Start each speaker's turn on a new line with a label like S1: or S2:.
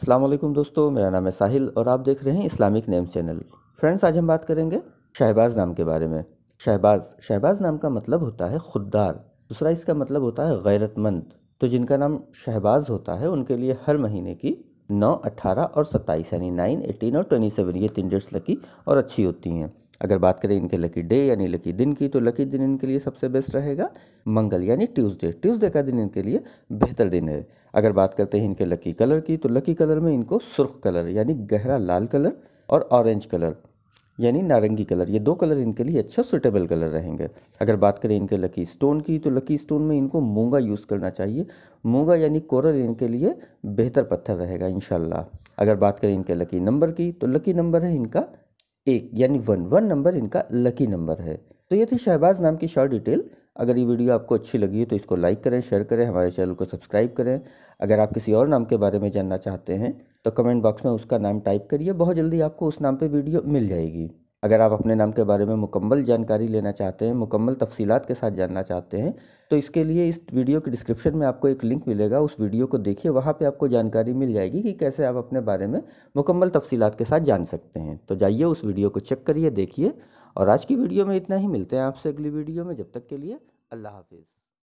S1: अस्सलाम वालेकुम दोस्तों, मेरा नाम है साहिल और आप देख रहे हैं इस्लामिक नेम्स चैनल। फ्रेंड्स, आज हम बात करेंगे शहबाज नाम के बारे में। शहबाज नाम का मतलब होता है खुददार। दूसरा इसका मतलब होता है गैरतमंद। तो जिनका नाम शहबाज होता है उनके लिए हर महीने की 9, 18 और 27 यानी 9, 18 और 27 ये 3 डेट्स लकी और अच्छी होती हैं। अगर बात करें इनके लकी डे यानी लकी दिन की, तो लकी दिन इनके लिए सबसे बेस्ट रहेगा मंगल यानी ट्यूसडे का दिन इनके लिए बेहतर दिन है। अगर बात करते हैं इनके लकी कलर की, तो लकी कलर में इनको सुर्ख कलर यानी गहरा लाल कलर और ऑरेंज कलर यानी नारंगी कलर, ये 2 कलर इनके लिए अच्छा सुटेबल कलर रहेंगे। अगर बात करें इनके लकी स्टोन की, तो लकी स्टोन में इनको मूंगा यूज़ करना चाहिए। मूंगा यानी कोरल इनके लिए बेहतर पत्थर रहेगा इंशाल्लाह। अगर बात करें इनके लकी नंबर की, तो लकी नंबर है इनका 1 यानी 1 नंबर इनका लकी नंबर है। तो ये थी शहबाज नाम की शॉर्ट डिटेल। अगर ये वीडियो आपको अच्छी लगी है तो इसको लाइक करें, शेयर करें, हमारे चैनल को सब्सक्राइब करें। अगर आप किसी और नाम के बारे में जानना चाहते हैं तो कमेंट बॉक्स में उसका नाम टाइप करिए, बहुत जल्दी आपको उस नाम पे वीडियो मिल जाएगी। अगर आप अपने नाम के बारे में मुकम्मल जानकारी लेना चाहते हैं, मुकम्मल तफसीलात के साथ जानना चाहते हैं, तो इसके लिए इस वीडियो के डिस्क्रिप्शन में आपको एक लिंक मिलेगा, उस वीडियो को देखिए, वहाँ पे आपको जानकारी मिल जाएगी कि कैसे आप अपने बारे में मुकम्मल तफसीलात के साथ जान सकते हैं। तो जाइए उस वीडियो को चेक करिए, देखिए। और आज की वीडियो में इतना ही, मिलते हैं आपसे अगली वीडियो में। जब तक के लिए अल्लाह हाफिज़।